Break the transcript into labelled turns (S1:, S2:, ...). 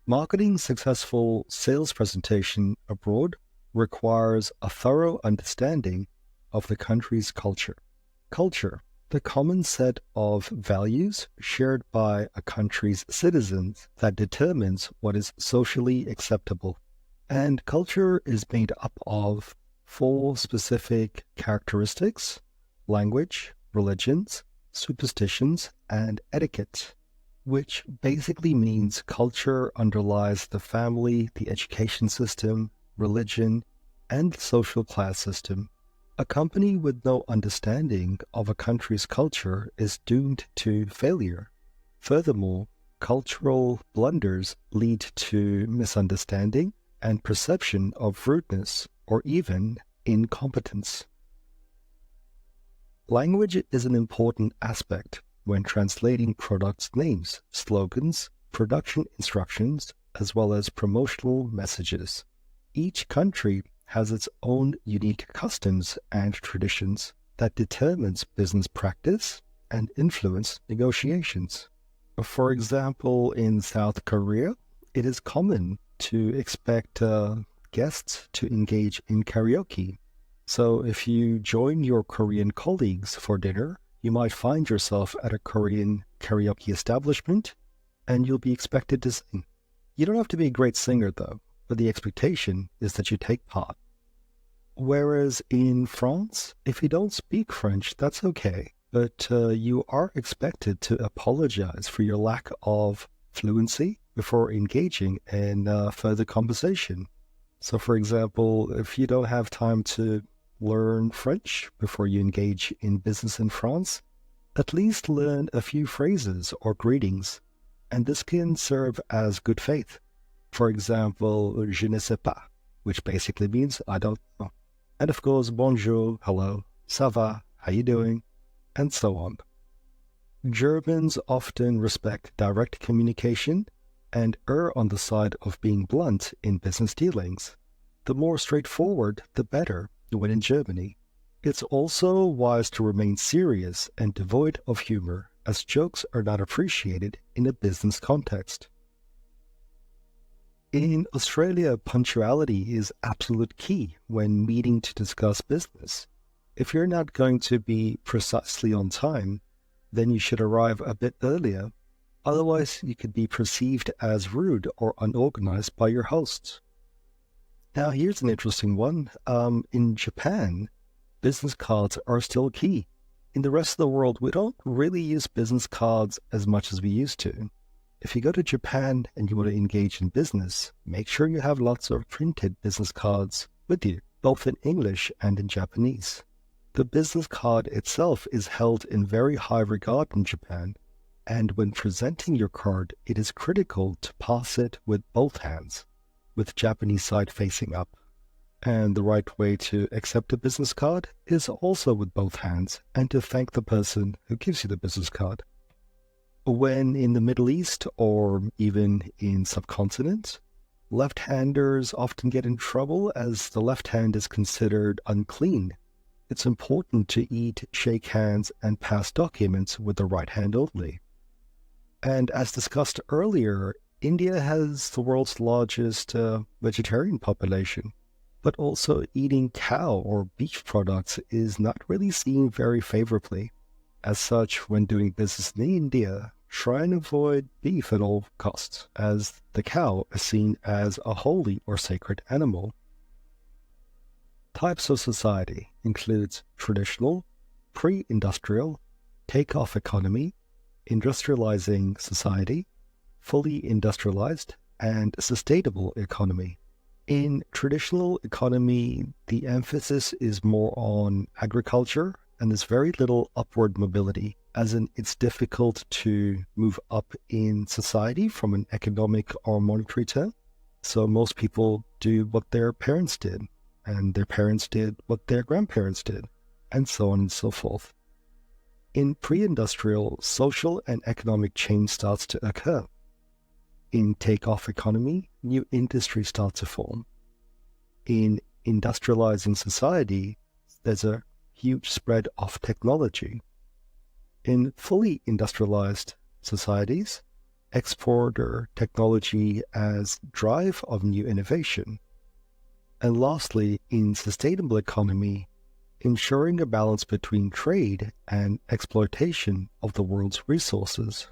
S1: Marketing successful sales presentation abroad requires a thorough understanding of the country's culture. Culture, the common set of values shared by a country's citizens that determines what is socially acceptable. And culture is made up of four specific characteristics: language, religions, superstitions, and etiquette, which basically means culture underlies the family, the education system, religion, and the social class system. A company with no understanding of a country's culture is doomed to failure. Furthermore, cultural blunders lead to misunderstanding and perception of rudeness or even incompetence. Language is an important aspect when translating products' names, slogans, production instructions, as well as promotional messages. Each country has its own unique customs and traditions that determines business practice and influence negotiations. For example, in South Korea, it is common to expect guests to engage in karaoke. So if you join your Korean colleagues for dinner, you might find yourself at a Korean karaoke establishment and you'll be expected to sing. You don't have to be a great singer though, but the expectation is that you take part. Whereas in France, if you don't speak French, that's okay, but you are expected to apologize for your lack of fluency before engaging in further conversation. So for example, if you don't have time to learn French before you engage in business in France, at least learn a few phrases or greetings, and this can serve as good faith. For example, je ne sais pas, which basically means I don't know. And of course, bonjour, hello, ça va, how you doing, and so on. Germans often respect direct communication and err on the side of being blunt in business dealings. The more straightforward, the better when in Germany. It's also wise to remain serious and devoid of humor, as jokes are not appreciated in a business context. In Australia, punctuality is absolute key when meeting to discuss business. If you're not going to be precisely on time, then you should arrive a bit earlier. Otherwise, you could be perceived as rude or unorganized by your hosts. Now, here's an interesting one. In Japan, business cards are still key. In the rest of the world, we don't really use business cards as much as we used to. If you go to Japan and you want to engage in business, make sure you have lots of printed business cards with you, both in English and in Japanese. The business card itself is held in very high regard in Japan, and when presenting your card, it is critical to pass it with both hands, with Japanese side facing up. And the right way to accept a business card is also with both hands and to thank the person who gives you the business card. When in the Middle East or even in Subcontinent, left-handers often get in trouble as the left hand is considered unclean. It's important to eat, shake hands, and pass documents with the right hand only. And as discussed earlier, India has the world's largest vegetarian population, but also eating cow or beef products is not really seen very favorably. As such, when doing business in India, try and avoid beef at all costs, as the cow is seen as a holy or sacred animal. Types of society includes traditional, pre-industrial, take-off economy, industrializing society, fully industrialized, and sustainable economy. In traditional economy, the emphasis is more on agriculture, and there's very little upward mobility, as in it's difficult to move up in society from an economic or monetary term. So most people do what their parents did, and their parents did what their grandparents did, and so on and so forth. In pre-industrial, social and economic change starts to occur. In take-off economy, new industries start to form. In industrializing society, there's a huge spread of technology. In fully industrialized societies, exporter technology as drive of new innovation. And lastly, in sustainable economy, ensuring a balance between trade and exploitation of the world's resources.